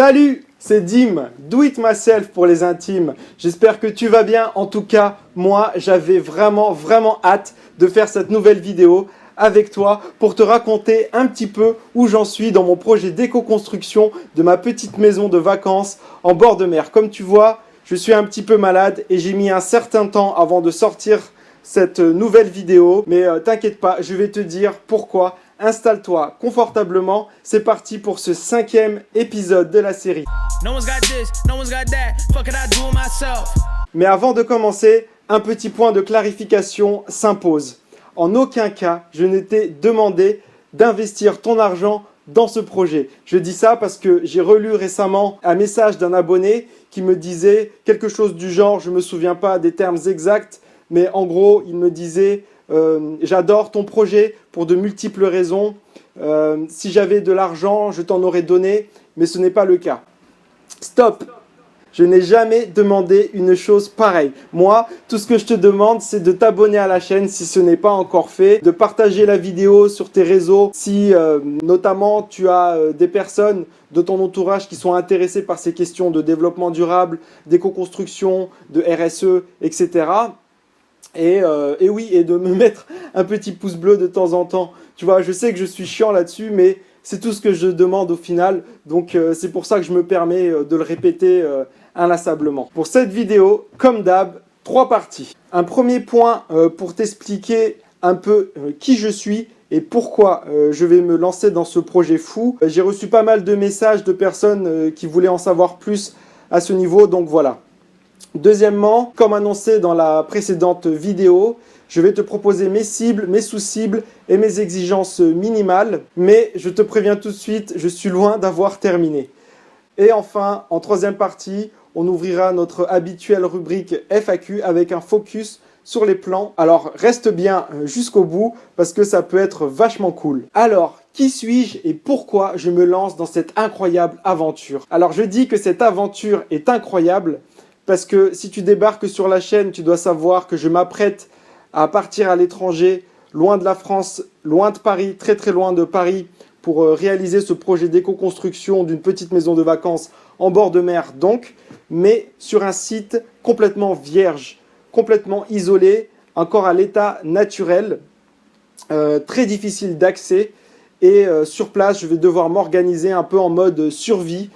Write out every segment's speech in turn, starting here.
Salut, c'est Dim, Do It Myself pour les intimes. J'espère que tu vas bien. En tout cas, moi, j'avais vraiment hâte de faire cette nouvelle vidéo avec toi pour te raconter un petit peu où j'en suis dans mon projet d'éco-construction de ma petite maison de vacances en bord de mer. Comme tu vois, je suis un petit peu malade et j'ai mis un certain temps avant de sortir cette nouvelle vidéo. Mais t'inquiète pas, je vais te dire pourquoi. Installe-toi confortablement, c'est parti pour ce 5e épisode de la série. Mais avant de commencer, un petit point de clarification s'impose. En aucun cas, je n'étais demandé d'investir ton argent dans ce projet. Je dis ça parce que j'ai relu récemment un message d'un abonné qui me disait quelque chose du genre, je ne me souviens pas des termes exacts, mais en gros, il me disait... j'adore ton projet pour de multiples raisons. Si j'avais de l'argent, je t'en aurais donné, mais ce n'est pas le cas. Stop! Je n'ai jamais demandé une chose pareille. Moi, tout ce que je te demande, c'est de t'abonner à la chaîne si ce n'est pas encore fait, de partager la vidéo sur tes réseaux si notamment tu as des personnes de ton entourage qui sont intéressées par ces questions de développement durable, d'éco-construction, de RSE, etc. Et oui, et de me mettre un petit pouce bleu de temps en temps. Tu vois, je sais que je suis chiant là-dessus, mais c'est tout ce que je demande au final. Donc c'est pour ça que je me permets de le répéter inlassablement. Pour cette vidéo, comme d'hab, 3 parties. Un premier point pour t'expliquer un peu qui je suis et pourquoi je vais me lancer dans ce projet fou. J'ai reçu pas mal de messages de personnes qui voulaient en savoir plus à ce niveau, donc voilà. Deuxièmement, comme annoncé dans la précédente vidéo, je vais te proposer mes cibles, mes sous-cibles et mes exigences minimales. Mais je te préviens tout de suite, je suis loin d'avoir terminé. Et enfin, en troisième partie, on ouvrira notre habituelle rubrique FAQ avec un focus sur les plans. Alors reste bien jusqu'au bout parce que ça peut être vachement cool. Alors, qui suis-je et pourquoi je me lance dans cette incroyable aventure? Alors je dis que cette aventure est incroyable parce que si tu débarques sur la chaîne, tu dois savoir que je m'apprête à partir à l'étranger, loin de la France, loin de Paris, très loin de Paris, pour réaliser ce projet d'éco-construction d'une petite maison de vacances en bord de mer donc, mais sur un site complètement vierge, complètement isolé, encore à l'état naturel, très difficile d'accès. Et sur place, je vais devoir m'organiser un peu en mode survie,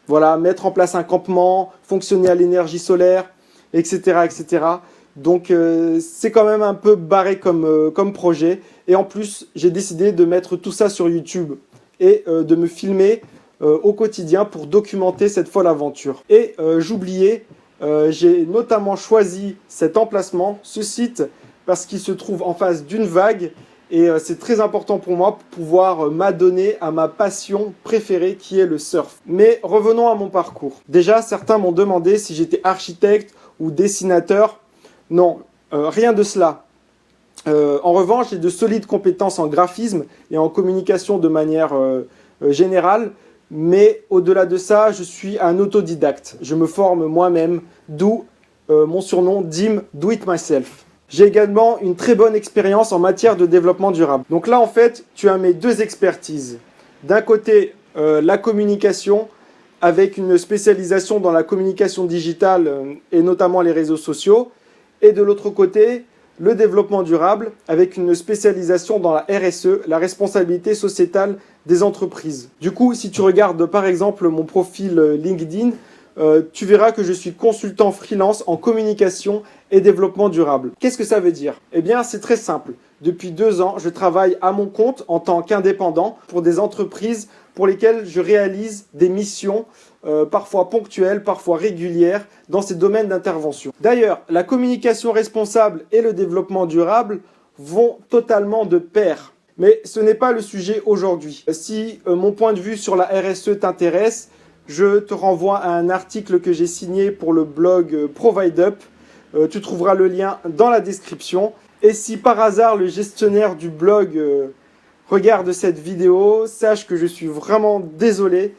voilà, mettre en place un campement, fonctionner à l'énergie solaire, etc. etc. Donc c'est quand même un peu barré comme projet. Et en plus, j'ai décidé de mettre tout ça sur YouTube et de me filmer au quotidien pour documenter cette folle aventure. Et j'oubliais, j'ai notamment choisi cet emplacement, ce site, parce qu'il se trouve en face d'une vague. Et c'est très important pour moi pour pouvoir m'adonner à ma passion préférée qui est le surf. Mais revenons à mon parcours. Déjà, certains m'ont demandé si j'étais architecte ou dessinateur. Non, rien de cela. En revanche, j'ai de solides compétences en graphisme et en communication de manière générale. Mais au-delà de ça, je suis un autodidacte. Je me forme moi-même, d'où mon surnom Dim, Do It Myself. J'ai également une très bonne expérience en matière de développement durable. Donc là, en fait, tu as mes 2 expertises. D'un côté, la communication, avec une spécialisation dans la communication digitale et notamment les réseaux sociaux. Et de l'autre côté, le développement durable, avec une spécialisation dans la RSE, la responsabilité sociétale des entreprises. Du coup, si tu regardes par exemple mon profil LinkedIn, tu verras que je suis consultant freelance en communication et développement durable. Qu'est-ce que ça veut dire? Eh bien, c'est très simple. Depuis 2 ans, je travaille à mon compte en tant qu'indépendant pour des entreprises pour lesquelles je réalise des missions parfois ponctuelles, parfois régulières dans ces domaines d'intervention. D'ailleurs, la communication responsable et le développement durable vont totalement de pair. Mais ce n'est pas le sujet aujourd'hui. Si mon point de vue sur la RSE t'intéresse, je te renvoie à un article que j'ai signé pour le blog ProvideUp. Tu trouveras le lien dans la description. Et si par hasard le gestionnaire du blog regarde cette vidéo, sache que je suis vraiment désolé,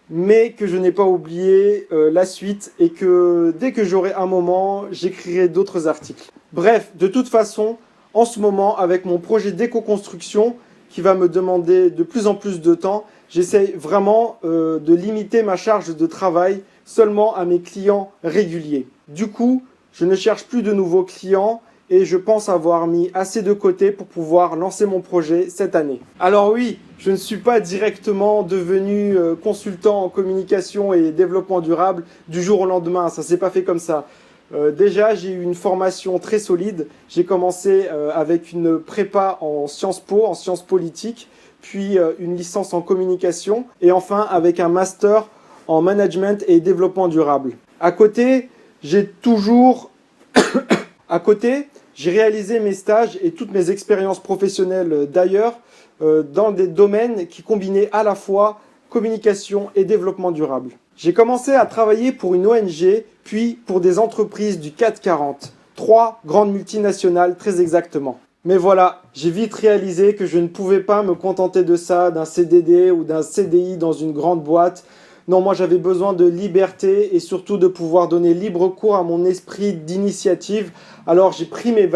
mais que je n'ai pas oublié la suite et que dès que j'aurai un moment, j'écrirai d'autres articles. Bref, de toute façon, en ce moment, avec mon projet d'éco-construction qui va me demander de plus en plus de temps, j'essaye vraiment de limiter ma charge de travail seulement à mes clients réguliers. Du coup, je ne cherche plus de nouveaux clients et je pense avoir mis assez de côté pour pouvoir lancer mon projet cette année. Alors oui, je ne suis pas directement devenu consultant en communication et développement durable du jour au lendemain, ça ne s'est pas fait comme ça. Déjà, j'ai eu une formation très solide. J'ai commencé avec une prépa en Sciences Po, en sciences politiques, puis une licence en communication et enfin avec un master en management et développement durable. À côté, j'ai réalisé mes stages et toutes mes expériences professionnelles d'ailleurs dans des domaines qui combinaient à la fois communication et développement durable. J'ai commencé à travailler pour une ONG, puis pour des entreprises du CAC 40, 3 grandes multinationales très exactement. Mais voilà, j'ai vite réalisé que je ne pouvais pas me contenter de ça, d'un CDD ou d'un CDI dans une grande boîte. Non, moi j'avais besoin de liberté et surtout de pouvoir donner libre cours à mon esprit d'initiative. Alors j'ai pris mes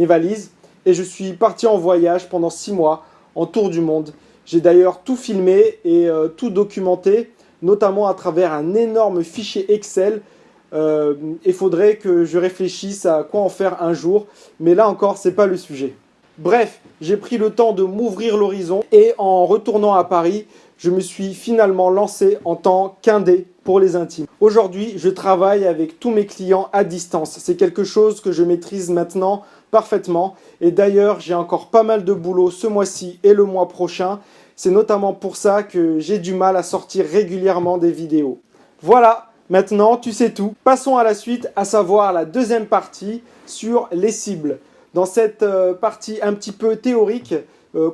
valises et je suis parti en voyage pendant 6 mois, en tour du monde. J'ai d'ailleurs tout filmé et tout documenté, notamment à travers un énorme fichier Excel. Il faudrait que je réfléchisse à quoi en faire un jour, mais là encore, c'est pas le sujet. Bref, j'ai pris le temps de m'ouvrir l'horizon et en retournant à Paris, je me suis finalement lancé en tant qu'indé pour les intimes. Aujourd'hui, je travaille avec tous mes clients à distance. C'est quelque chose que je maîtrise maintenant parfaitement. Et d'ailleurs, j'ai encore pas mal de boulot ce mois-ci et le mois prochain. C'est notamment pour ça que j'ai du mal à sortir régulièrement des vidéos. Voilà, maintenant tu sais tout. Passons à la suite, à savoir la deuxième partie sur les cibles. Dans cette partie un petit peu théorique,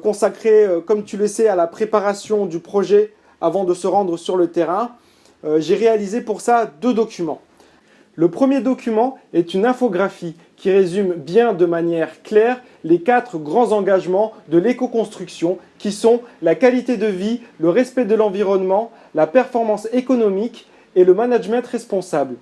consacrée, comme tu le sais, à la préparation du projet avant de se rendre sur le terrain, j'ai réalisé pour ça 2 documents. Le premier document est une infographie qui résume bien de manière claire les 4 grands engagements de l'éco-construction qui sont la qualité de vie, le respect de l'environnement, la performance économique et le management responsable.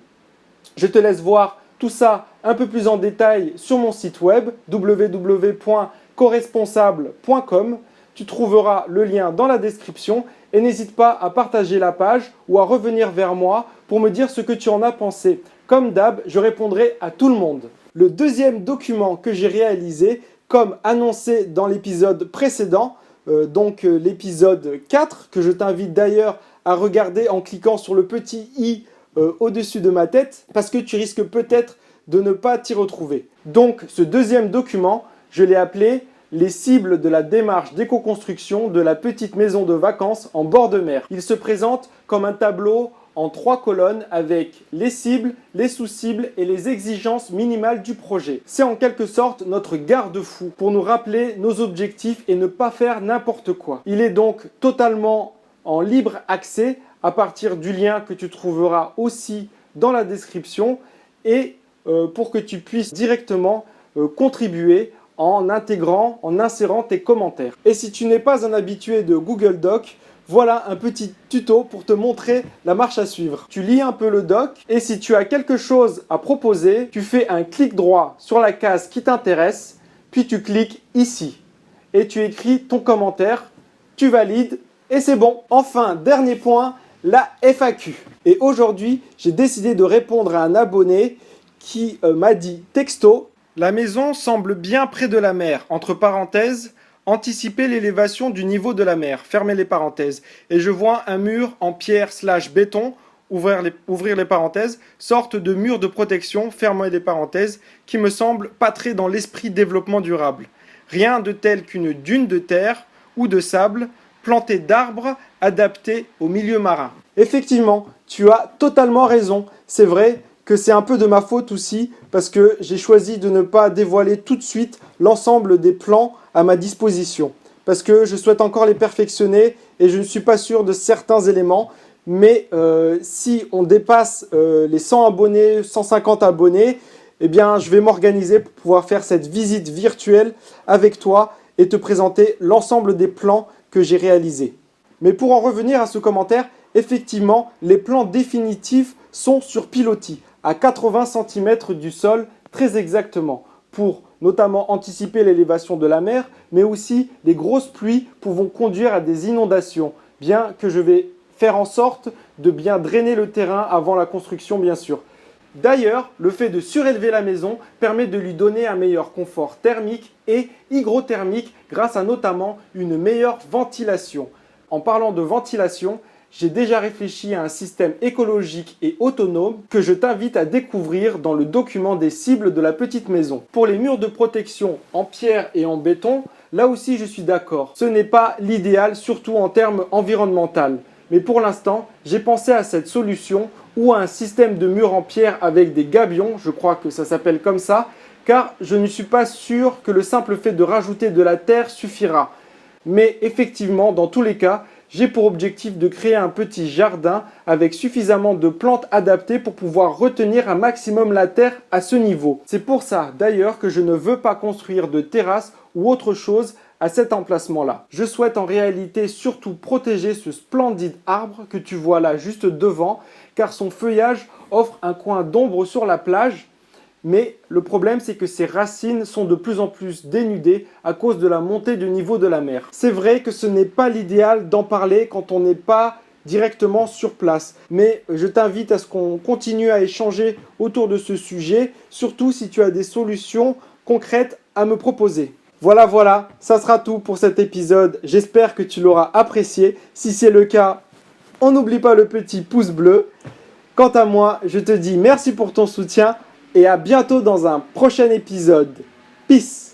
Je te laisse voir tout ça un peu plus en détail sur mon site web www.coresponsable.com. Tu trouveras le lien dans la description et n'hésite pas à partager la page ou à revenir vers moi pour me dire ce que tu en as pensé. Comme d'hab, je répondrai à tout le monde. Le deuxième document que j'ai réalisé, comme annoncé dans l'épisode précédent, donc l'épisode 4, que je t'invite d'ailleurs à regarder en cliquant sur le petit i au-dessus de ma tête, parce que tu risques peut-être de ne pas t'y retrouver. Donc ce deuxième document, je l'ai appelé « Les cibles de la démarche d'éco-construction de la petite maison de vacances en bord de mer ». Il se présente comme un tableau en 3 colonnes avec les cibles, les sous-cibles et les exigences minimales du projet. C'est en quelque sorte notre garde-fou pour nous rappeler nos objectifs et ne pas faire n'importe quoi. Il est donc totalement en libre accès à partir du lien que tu trouveras aussi dans la description et pour que tu puisses directement contribuer en insérant tes commentaires. Et si tu n'es pas un habitué de Google Doc, voilà un petit tuto pour te montrer la marche à suivre. Tu lis un peu le doc et si tu as quelque chose à proposer, tu fais un clic droit sur la case qui t'intéresse, puis tu cliques ici et tu écris ton commentaire, tu valides et c'est bon. Enfin, dernier point, la FAQ. Et aujourd'hui, j'ai décidé de répondre à un abonné qui m'a dit texto « La maison semble bien près de la mer, entre parenthèses, anticiper l'élévation du niveau de la mer, fermez les parenthèses. Et je vois un mur en pierre/béton, ouvrir les parenthèses, sorte de mur de protection, fermez les parenthèses, qui me semble pas très dans l'esprit développement durable. Rien de tel qu'une dune de terre ou de sable, plantée d'arbres adaptés au milieu marin. » Effectivement, tu as totalement raison. C'est vrai que c'est un peu de ma faute aussi parce que j'ai choisi de ne pas dévoiler tout de suite l'ensemble des plans à ma disposition parce que je souhaite encore les perfectionner et je ne suis pas sûr de certains éléments. Mais si on dépasse les 100 abonnés, 150 abonnés, eh bien, je vais m'organiser pour pouvoir faire cette visite virtuelle avec toi et te présenter l'ensemble des plans que j'ai réalisés. Mais pour en revenir à ce commentaire, effectivement, les plans définitifs sont sur pilotis, à 80 cm du sol, très exactement, pour notamment anticiper l'élévation de la mer, mais aussi les grosses pluies pouvant conduire à des inondations. bien que je vais faire en sorte de bien drainer le terrain avant la construction, bien sûr. D'ailleurs, le fait de surélever la maison permet de lui donner un meilleur confort thermique et hygrothermique grâce à notamment une meilleure ventilation. En parlant de ventilation, j'ai déjà réfléchi à un système écologique et autonome que je t'invite à découvrir dans le document des cibles de la petite maison. Pour les murs de protection en pierre et en béton, là aussi je suis d'accord. Ce n'est pas l'idéal, surtout en termes environnementaux. Mais pour l'instant, j'ai pensé à cette solution ou à un système de murs en pierre avec des gabions, je crois que ça s'appelle comme ça, car je ne suis pas sûr que le simple fait de rajouter de la terre suffira. Mais effectivement, dans tous les cas, j'ai pour objectif de créer un petit jardin avec suffisamment de plantes adaptées pour pouvoir retenir un maximum la terre à ce niveau. C'est pour ça d'ailleurs que je ne veux pas construire de terrasse ou autre chose à cet emplacement-là. Je souhaite en réalité surtout protéger ce splendide arbre que tu vois là juste devant, car son feuillage offre un coin d'ombre sur la plage. Mais le problème, c'est que ses racines sont de plus en plus dénudées à cause de la montée du niveau de la mer. C'est vrai que ce n'est pas l'idéal d'en parler quand on n'est pas directement sur place. Mais je t'invite à ce qu'on continue à échanger autour de ce sujet, surtout si tu as des solutions concrètes à me proposer. Voilà, ça sera tout pour cet épisode. J'espère que tu l'auras apprécié. Si c'est le cas, on n'oublie pas le petit pouce bleu. Quant à moi, je te dis merci pour ton soutien et à bientôt dans un prochain épisode. Peace!